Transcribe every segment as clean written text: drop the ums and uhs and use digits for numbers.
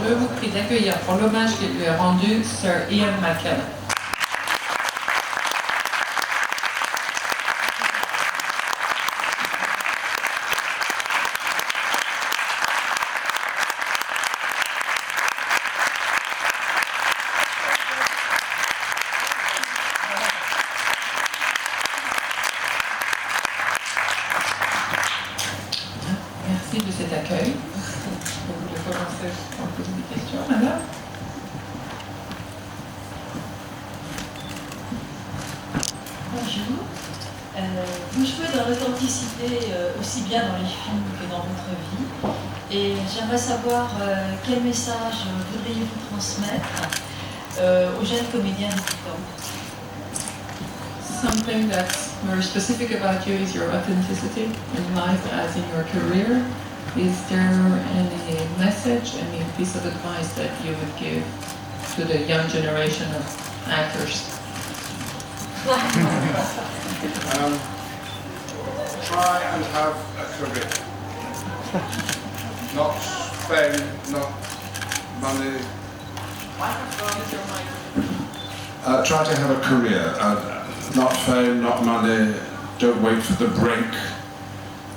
Je vous prie d'accueillir pour l'hommage qui lui est rendu Sir Ian McKellen. Merci de cet accueil. Vous voulez commencer par poser des questions, madame? Bonjour. Vous jouez dans l'authenticité aussi bien dans les films que dans votre vie. Et j'aimerais savoir quel message voudriez-vous transmettre aux jeunes comédiens débutants? Something that's very specific about you is your authenticity in life as in your career. Is there any message, any piece of advice that you would give to the young generation of actors? Try and have a career. Not fame, not money. Try to have a career. Not fame, not money. Don't wait for the break.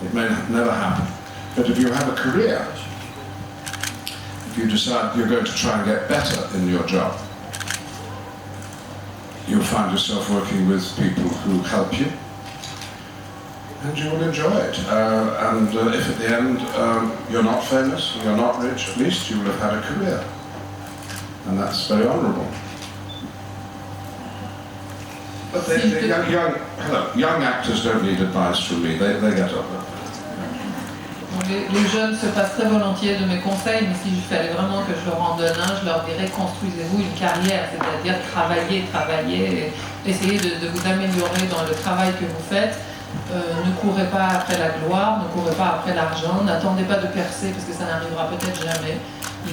It may never happen. But if you have a career, if you decide you're going to try and get better in your job, you'll find yourself working with people who help you, and you will enjoy it. And if at the end you're not famous, you're not rich, at least you will have had a career. And that's very honourable. But young actors don't need advice from me, they get on. Les jeunes se passent très volontiers de mes conseils, mais si je fallait vraiment que je leur en donne un, je leur dirais construisez-vous une carrière, c'est-à-dire travaillez, et essayez de vous améliorer dans le travail que vous faites. Ne courez pas après la gloire, ne courez pas après l'argent, n'attendez pas de percer parce que ça n'arrivera peut-être jamais.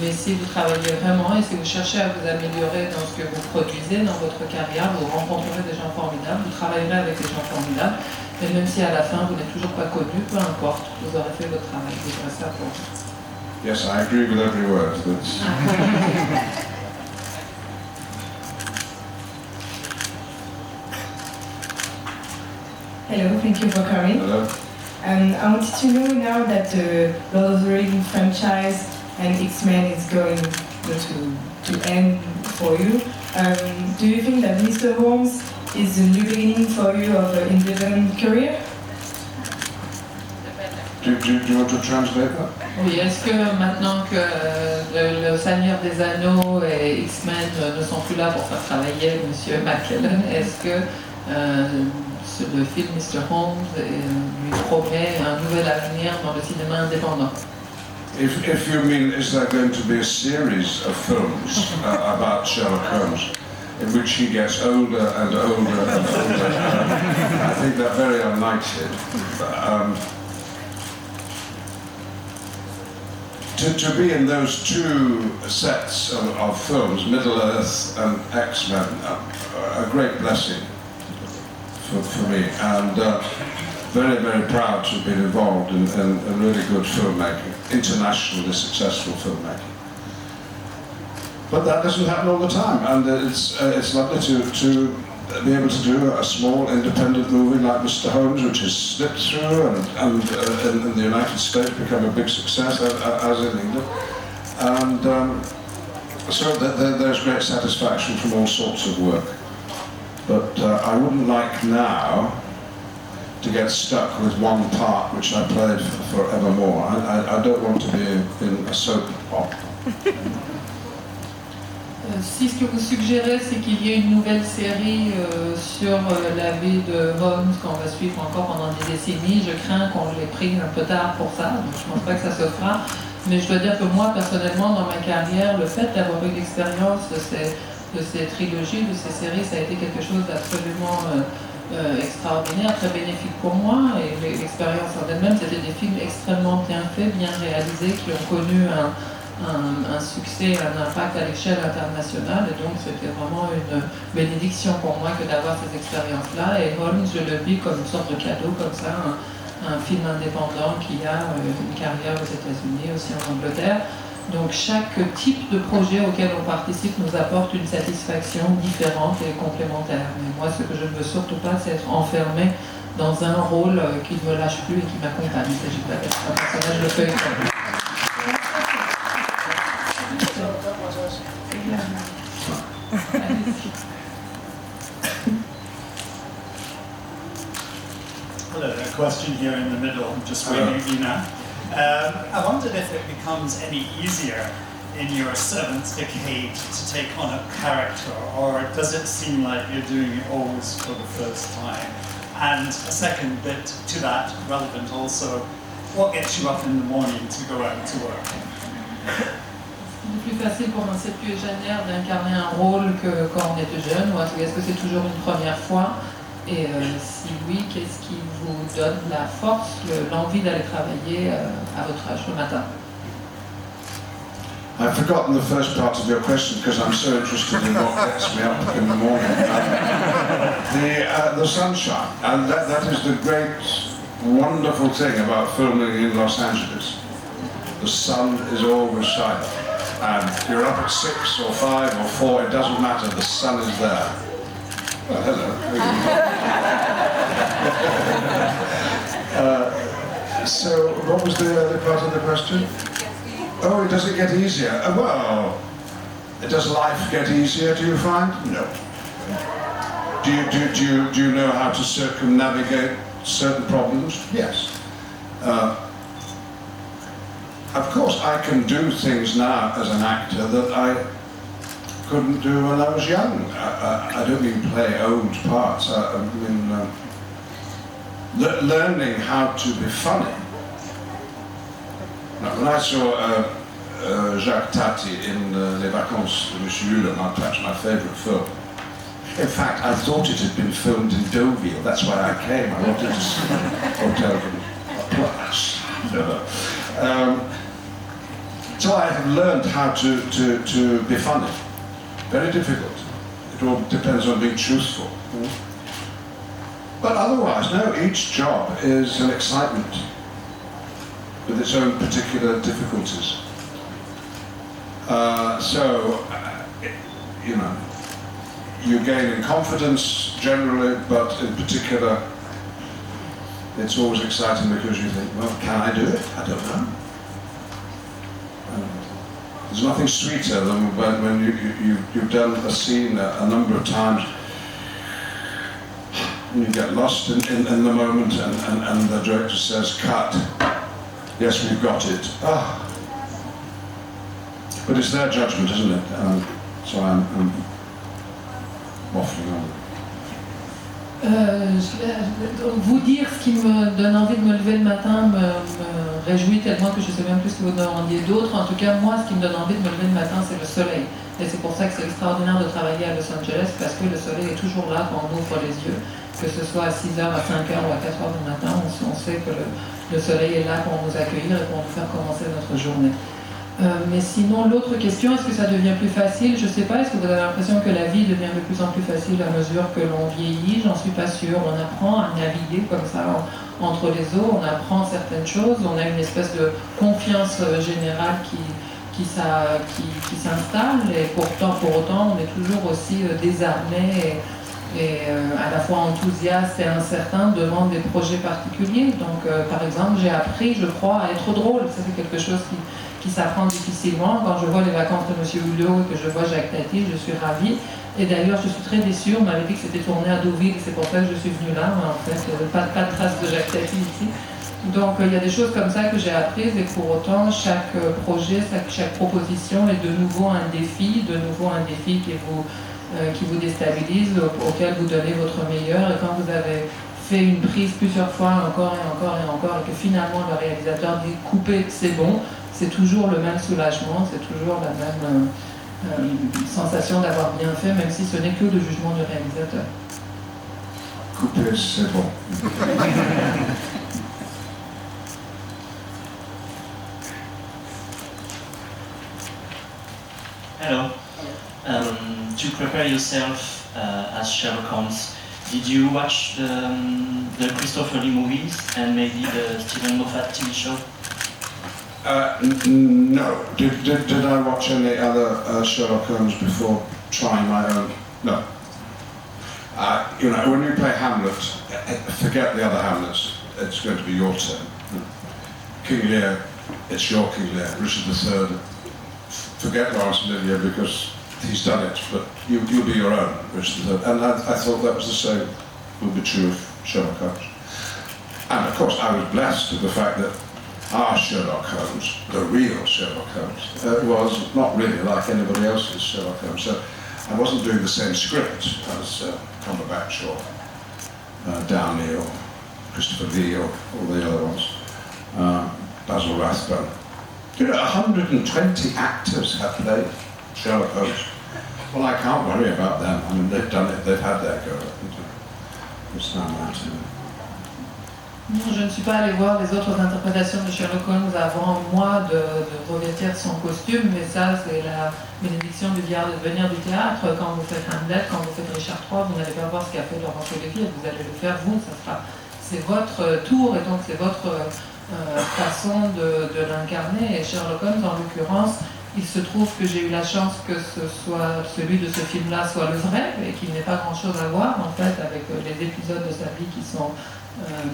Mais si vous travaillez vraiment et si vous cherchez à vous améliorer dans ce que vous produisez dans votre carrière, vous rencontrerez des gens formidables, vous travaillerez avec des gens formidables. Et même si à la fin vous n'êtes toujours pas connu, peu importe, vous aurez fait votre travail. Vous aurez ça pour vous. Yes, I agree with every word. Hello, thank you for coming. Hello. I wanted to know now that the Lord of the Rings franchise and X-Men is going to end for you. Do you think that Mr. Holmes is the new beginning for you of an independent career? Do you want to translate that? Oui, est-ce que maintenant que le Seigneur des Anneaux et X-Men ne sont plus là pour faire travailler M. McKellen, est-ce que le film Mr. Holmes lui promet un nouvel avenir dans le cinéma indépendant? If you mean, is there going to be a series of films about Sherlock Holmes in which he gets older and older and older? I think they're very unlikely. To be in those two sets of films, Middle-earth and X-Men, a great blessing for me, and very, very proud to have been involved in really good filmmaking, internationally successful filmmaking. But that doesn't happen all the time, and it's lovely to be able to do a small independent movie like Mr. Holmes, which has slipped through and in the United States become a big success, as in England. And so there's great satisfaction from all sorts of work. But I wouldn't like now to get stuck with one part which I played forevermore. I don't want to be in a soap opera. Si ce que vous suggérez, c'est qu'il y ait une nouvelle série sur la vie de Holmes qu'on va suivre encore pendant des décennies, je crains qu'on l'ait pris un peu tard pour ça, donc je ne pense pas que ça se fera. Mais je dois dire que moi, personnellement, dans ma carrière, le fait d'avoir eu l'expérience de ces trilogies, de ces séries, ça a été quelque chose d'absolument extraordinaire, très bénéfique pour moi. Et l'expérience en elle-même, c'était des films extrêmement bien faits, bien réalisés, qui ont connu un succès, un impact à l'échelle internationale, et donc c'était vraiment une bénédiction pour moi que d'avoir ces expériences-là. Et Holmes, je le vis comme une sorte de cadeau, comme ça, un film indépendant qui a une carrière aux États-Unis, aussi en Angleterre. Donc chaque type de projet auquel on participe nous apporte une satisfaction différente et complémentaire. Mais moi, ce que je ne veux surtout pas, c'est être enfermé dans un rôle qui ne me lâche plus et qui m'accompagne. Il ne s'agit pas d'être un personnage de feuilleton. Hello, a question here in the middle, I'm just waving at you now. I wondered if it becomes any easier in your seventh decade to take on a character, or does it seem like you're doing it always for the first time? And a second bit to that, relevant also, what gets you up in the morning to go out to work? C'est plus facile pour un septuagénaire d'incarner un rôle que quand on était jeune, ou est-ce que c'est toujours une première fois? Et si oui, qu'est-ce qui vous donne la force, l'envie d'aller travailler à votre âge le matin? I've forgotten the first part of your question because I'm so interested in what gets me up in the morning. The sunshine, and that is the great, wonderful thing about filming in Los Angeles. The sun is always shining, and you're up at 6 or 5 or 4, it doesn't matter, the sun is there. Well, hello. So, what was the other part of the question? Oh, does it get easier? Well, does life get easier, do you find? No. Do you know how to circumnavigate certain problems? Yes. Of course, I can do things now as an actor that I couldn't do when I was young. I don't mean play old parts. I mean learning how to be funny. Now, when I saw Jacques Tati in Les Vacances de Monsieur Hulot, perhaps my favourite film. In fact, I thought it had been filmed in Deauville. That's why I came. I wanted to see Hotel Place. So I have learned how to be funny. Very difficult. It all depends on being truthful. But otherwise, no, each job is an excitement with its own particular difficulties. You know, you gain in confidence generally, but in particular, it's always exciting because you think, well, can I do it? I don't know. There's nothing sweeter than when you've done a scene a number of times and you get lost in the moment and the director says, cut. Yes, we've got it. Ah. But it's their judgment, isn't it? So I'm waffling on. Vous dire ce qui me donne envie de me lever le matin me réjouit tellement que je ne sais même plus ce que vous demandiez d'autre. En tout cas, moi, ce qui me donne envie de me lever le matin, c'est le soleil. Et c'est pour ça que c'est extraordinaire de travailler à Los Angeles, parce que le soleil est toujours là quand on ouvre les yeux. Que ce soit à 6h, à 5h ou à 4h du matin, on sait que le soleil est là pour nous accueillir et pour nous faire commencer notre journée. Mais sinon, l'autre question, est-ce que ça devient plus facile? Je ne sais pas, est-ce que vous avez l'impression que la vie devient de plus en plus facile à mesure que l'on vieillit? J'en suis pas sûre. On apprend à naviguer comme ça entre les eaux, on apprend certaines choses, on a une espèce de confiance générale qui s'installe, et pourtant, pour autant, on est toujours aussi désarmé et à la fois enthousiaste et incertain devant des projets particuliers. Donc, par exemple, j'ai appris, je crois, à être drôle. Ça, c'est quelque chose qui s'apprend difficilement. Quand je vois les vacances de Monsieur Hulot et que je vois Jacques Tati, je suis ravie. Et d'ailleurs, je suis très déçue. On m'avait dit que c'était tourné à Deauville, et c'est pour ça que je suis venue là. Mais en fait, pas de trace de Jacques Tati ici. Donc, il y a des choses comme ça que j'ai apprises, et pour autant, chaque projet, chaque proposition est de nouveau un défi qui vous déstabilise, auquel vous donnez votre meilleur. Et quand vous avez fait une prise plusieurs fois, encore et encore et encore, et que finalement le réalisateur dit couper, c'est bon, c'est toujours le même soulagement, c'est toujours la même sensation d'avoir bien fait, même si ce n'est que le jugement du réalisateur. Couper, c'est bon. Hello. To prepare yourself as Sherlock Holmes, did you watch the Christopher Lee movies and maybe the Stephen Moffat TV show? No. Did I watch any other Sherlock Holmes before trying my own? No. You know, when you play Hamlet, forget the other Hamlets. It's going to be your turn. King Lear, it's your King Lear. Richard III, forget Lawrence Olivier because he's done it, but you'll be your own Richard III. And I thought that was the same would be true of Sherlock Holmes. And of course, I was blessed with the fact that our Sherlock Holmes, the real Sherlock Holmes, was not really like anybody else's Sherlock Holmes. So I wasn't doing the same script as Cumberbatch or Downey or Christopher Lee or all the other ones. Basil Rathbone. You know, 120 actors have played Sherlock Holmes. Well, I can't worry about them. I mean, they've done it, they've had their go. It's not my turn. Non, je ne suis pas allée voir les autres interprétations de Sherlock Holmes avant moi de revêtir son costume, mais ça c'est la bénédiction du venir du théâtre. Quand vous faites Hamlet, quand vous faites Richard III, vous n'allez pas voir ce qu'a fait Laurence Olivier, vous allez le faire vous, c'est votre tour et donc c'est votre façon de l'incarner. Et Sherlock Holmes en l'occurrence, il se trouve que j'ai eu la chance que celui de ce film-là soit le vrai et qu'il n'ait pas grand-chose à voir en fait avec les épisodes de sa vie qui sont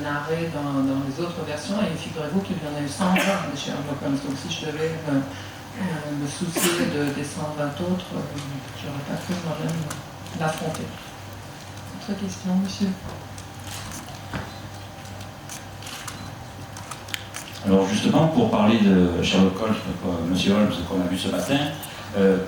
narrés dans les autres versions, et figurez-vous qu'il y en a eu 120 de Sherlock Holmes, donc si je devais me soucier des 120 autres, j'aurais pas pu moi-même l'affronter. Autre question, monsieur? Alors justement, pour parler de Sherlock Holmes, monsieur Holmes, qu'on a vu ce matin,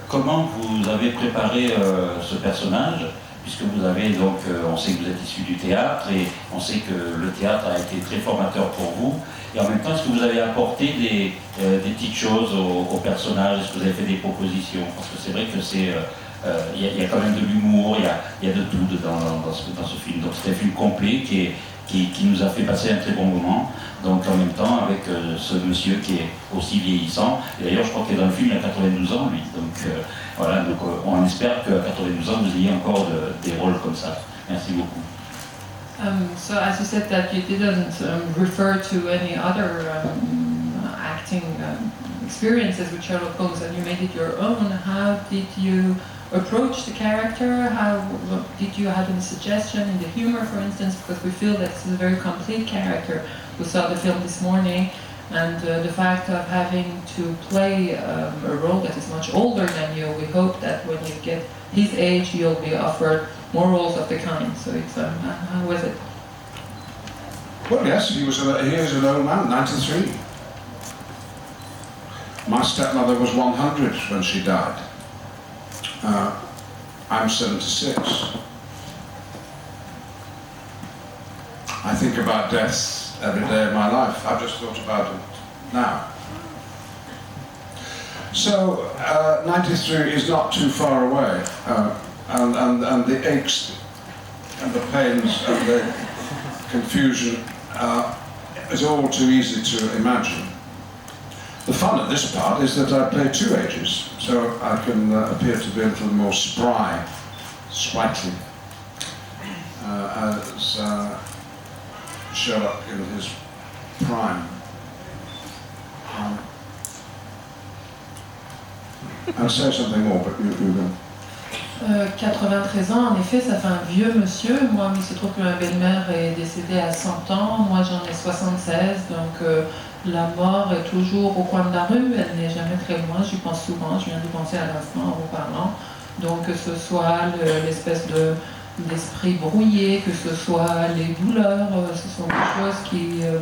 comment vous avez préparé ce personnage? Puisque vous avez donc, on sait que vous êtes issu du théâtre et on sait que le théâtre a été très formateur pour vous. Et en même temps, est-ce que vous avez apporté des petites choses au personnage? Est-ce que vous avez fait des propositions? Parce que c'est vrai que c'est, y a quand même de l'humour, il y a de tout dans ce film. Donc c'est un film complet qui nous a fait passer un très bon moment. Donc en même temps avec ce monsieur qui est aussi vieillissant. Et d'ailleurs je crois qu'il est dans le film, il a 92 ans lui. Donc voilà, donc on espère qu'à 92 ans vous ayez encore des rôles comme ça. Merci beaucoup. So as you said that you didn't refer to any other acting experiences with Sherlock Holmes and you made it your own, how did you approach the character? How did you have any suggestion in the humor, for instance? Because we feel that this is a very complete character. We saw the film this morning, and the fact of having to play a role that is much older than you, we hope that when you get his age, you'll be offered more roles of the kind. So it's how was it? Well, yes, he was an old man, 93. My stepmother was 100 when she died. I'm 76. I think about death every day of my life. I've just thought about it now. So 93 is not too far away, and the aches and the pains and the confusion is all too easy to imagine. The fun of this part is that I play two ages, so I can appear to be a little more sprightly, as Sherlock in his prime. I'll say something more, but you go. 93 ans, en effet, ça fait un vieux monsieur. Moi, il se trouve que ma belle-mère est décédée à 100 ans. Moi, j'en ai 76, donc la mort est toujours au coin de la rue. Elle n'est jamais très loin. J'y pense souvent. Je viens d'y penser à l'instant en vous parlant. Donc, que ce soit l'espèce d'esprit brouillé, que ce soit les douleurs, ce sont des choses qui ne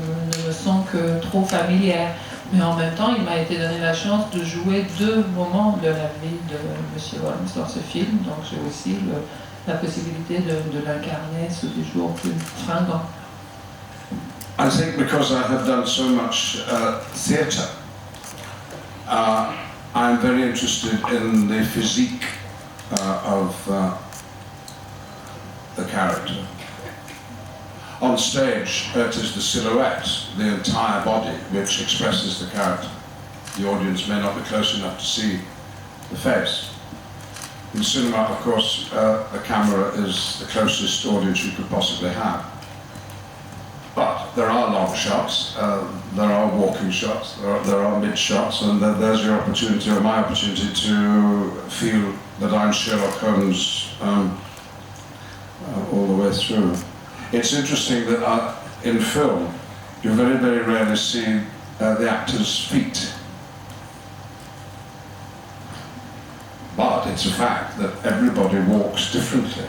me sont que trop familières. Mais en même temps, il m'a été donné la chance de jouer deux moments de la vie de M. Holmes dans ce film, donc j'ai aussi la possibilité de l'incarner sous des jours plus fringants. I think because I have done so much theatre, I'm very interested in the physique of the character. On stage, it is the silhouette, the entire body, which expresses the character. The audience may not be close enough to see the face. In cinema, of course, the camera is the closest audience you could possibly have. But there are long shots, there are walking shots, there are mid shots, and there's your opportunity, or my opportunity, to feel that I'm Sherlock Holmes all the way through. It's interesting that in film, you very, very rarely see the actor's feet. But it's a fact that everybody walks differently.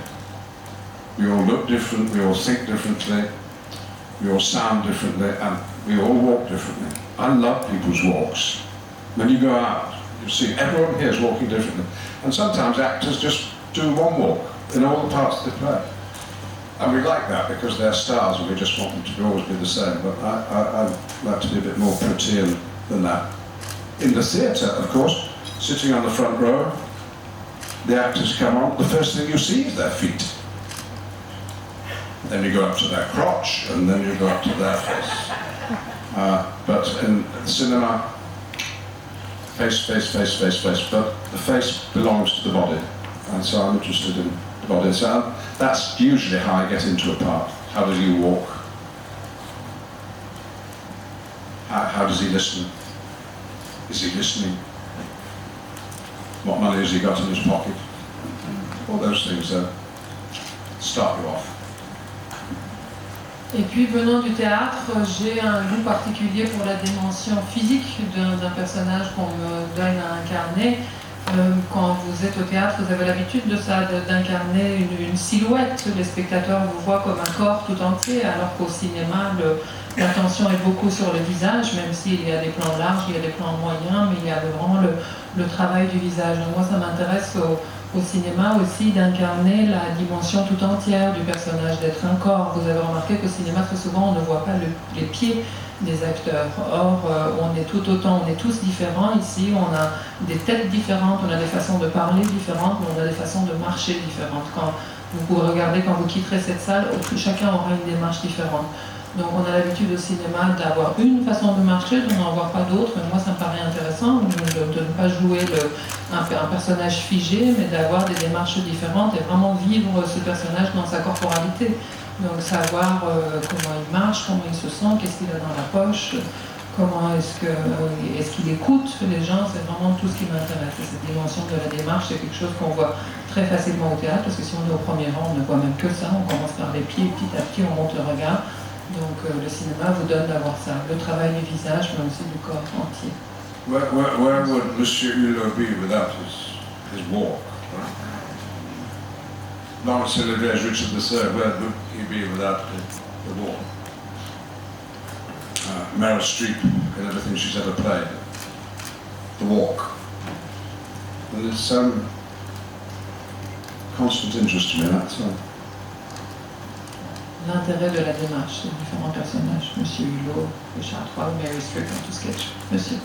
We all look different, we all think differently, we all sound differently, and we all walk differently. I love people's walks. When you go out, you see everyone here is walking differently. And sometimes actors just do one walk in all the parts they play. And we like that because they're stars and we just want them to always be the same. But I like to be a bit more protean than that. In the theatre, of course, sitting on the front row, the actors come on, the first thing you see is their feet. Then you go up to their crotch, and then you go up to their face. But in cinema, face, face, face, face, face, but the face belongs to the body. And so I'm interested in the body. So that's usually how I get into a part. How does he walk? How does he listen? Is he listening? What money has he got in his pocket? All those things start you off. Et puis venant du théâtre, j'ai un goût particulier pour la dimension physique d'un personnage qu'on me donne à incarner. Quand vous êtes au théâtre, vous avez l'habitude de ça, d'incarner une silhouette. Les spectateurs vous voient comme un corps tout entier, alors qu'au cinéma, l'attention est beaucoup sur le visage, même s'il y a des plans larges, il y a des plans moyens, mais il y a vraiment le travail du visage. Donc moi, ça m'intéresse au cinéma aussi d'incarner la dimension tout entière du personnage, d'être un corps. Vous avez remarqué qu'au cinéma, très souvent, on ne voit pas les pieds des acteurs. Or, on est tout autant, on est tous différents ici, on a des têtes différentes, on a des façons de parler différentes, mais on a des façons de marcher différentes. Quand vous pouvez regarder, quand vous quitterez cette salle, chacun aura une démarche différente. Donc on a l'habitude au cinéma d'avoir une façon de marcher, de n'en voir pas d'autres. Moi, ça me paraît intéressant de ne pas jouer un personnage figé, mais d'avoir des démarches différentes et vraiment vivre ce personnage dans sa corporalité. Donc savoir comment il marche, comment il se sent, qu'est-ce qu'il a dans la poche, comment est-ce qu'il écoute les gens, c'est vraiment tout ce qui m'intéresse. Et cette dimension de la démarche, c'est quelque chose qu'on voit très facilement au théâtre, parce que si on est au premier rang, on ne voit même que ça, on commence par les pieds, petit à petit on monte le regard. Donc le cinéma vous donne d'avoir ça, le travail du visage, mais aussi du corps entier. Where would Monsieur Hulot be without his walk? Laurence Olivier's Richard III, where would he be without the walk? Meryl Streep in everything she's ever played, the walk. And it's constant interest to me, that's all. L'intérêt de la démarche des différents personnages, Monsieur Hulot, Richard III, Mary Streep dans tout sketch. Monsieur.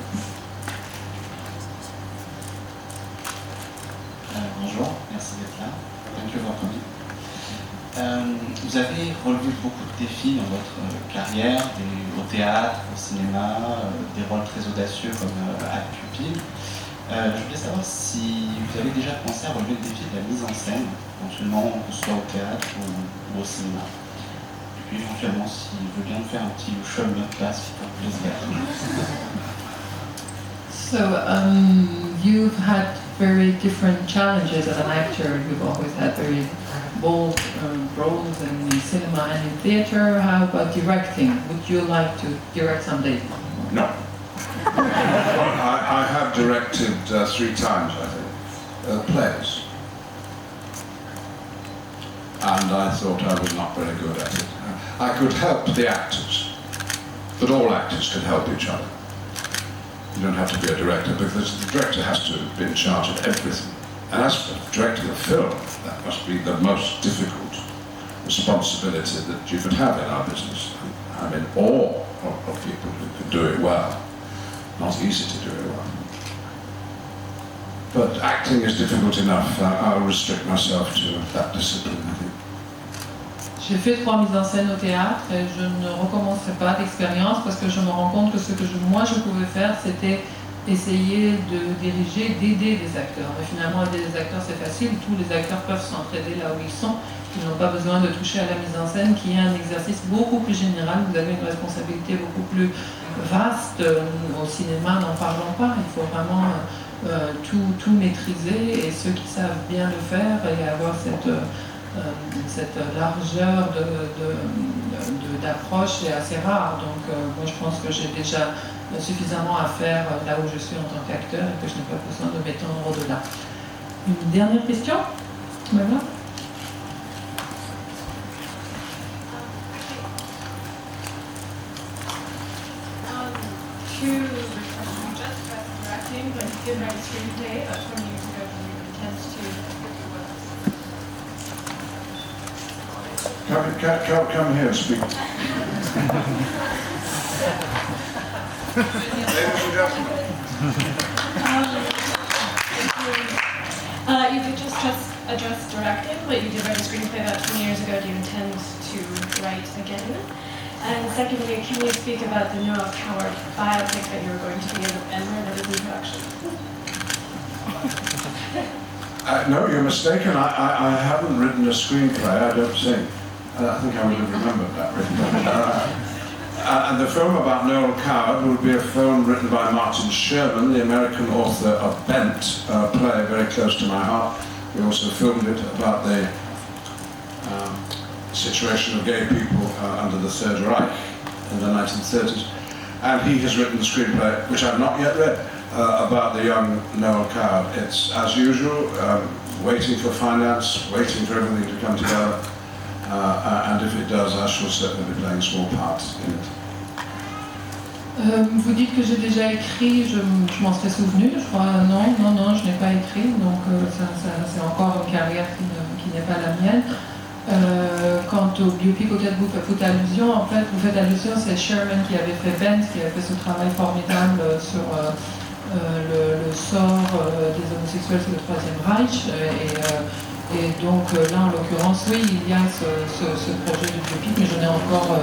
Bonjour, merci d'être là. Thank you for coming. Vous avez relevé beaucoup de défis dans votre carrière, au théâtre, au cinéma, des rôles très audacieux comme à pupille. Je voulais savoir si vous avez déjà pensé à relever le défi de la mise en scène, éventuellement que ce soit au théâtre ou au cinéma. Et puis éventuellement, s'il veut bien faire un petit show de notre place, c'est un plaisir. So, you've had very different challenges as an actor. You've always had very bold roles in cinema and in theatre. How about directing? Would you like to direct someday? No. I have directed 3 times, I think, plays. And I thought I was not very good at it. I could help the actors, but all actors can help each other. You don't have to be a director, because the director has to be in charge of everything. And as for directing a film, that must be the most difficult responsibility that you could have in our business. I'm in awe of people who can do it well. Not easy to do it well. But acting is difficult enough. I'll restrict myself to that discipline, I think. J'ai fait 3 mises en scène au théâtre et je ne recommencerai pas l'expérience parce que je me rends compte que ce que moi je pouvais faire, c'était essayer de diriger, d'aider les acteurs. Mais finalement, aider les acteurs, c'est facile. Tous les acteurs peuvent s'entraider là où ils sont. Ils n'ont pas besoin de toucher à la mise en scène, qui est un exercice beaucoup plus général. Vous avez une responsabilité beaucoup plus vaste. Au cinéma, n'en parlons pas. Il faut vraiment tout maîtriser. Et ceux qui savent bien le faire et avoir cette largeur d'approche est assez rare. Donc moi je pense que j'ai déjà suffisamment à faire là où je suis en tant qu'acteur et que je n'ai pas besoin de m'étendre au-delà. Une dernière question? Voilà. To just directing, but you did write a screenplay about 20 years ago, and you intend to Come here and speak. Ladies and gentlemen. You did just address directing, but you did write a screenplay about 20 years ago. Do you intend to write again? And secondly, can you speak about the Noah Coward biopic that you were going to be in and that is in production? No, you're mistaken. I haven't written a screenplay, I don't think. I think I would have remembered that written. And the film about Noel Coward will be a film written by Martin Sherman, the American author of Bent, a play very close to my heart. We also filmed it about the situation of gay people under the Third Reich in the 1930s. And he has written the screenplay, which I've not yet read, about the young Noel Coward. It's, as usual, waiting for finance, waiting for everything to come together. And if it does, I shall certainly be playing a small part in it. Vous dites que j'ai déjà écrit, je m'en serais souvenu, je crois. Non, je n'ai pas écrit, donc c'est encore une carrière qui n'est pas la mienne. Quant au biopic auquel vous faites allusion, en fait, vous faites allusion, c'est Sherman qui avait fait Bent, qui avait fait ce travail formidable sur le sort des homosexuels sous le Troisième Reich. Et donc là, en l'occurrence, oui, il y a ce projet de biopic, mais je n'ai encore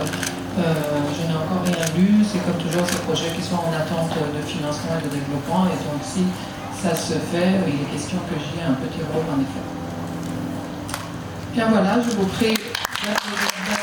rien lu. C'est comme toujours ces projets qui sont en attente de financement et de développement. Et donc si ça se fait, il est question que j'y ai un petit rôle en effet. Bien voilà, je vous prie d'applaudir.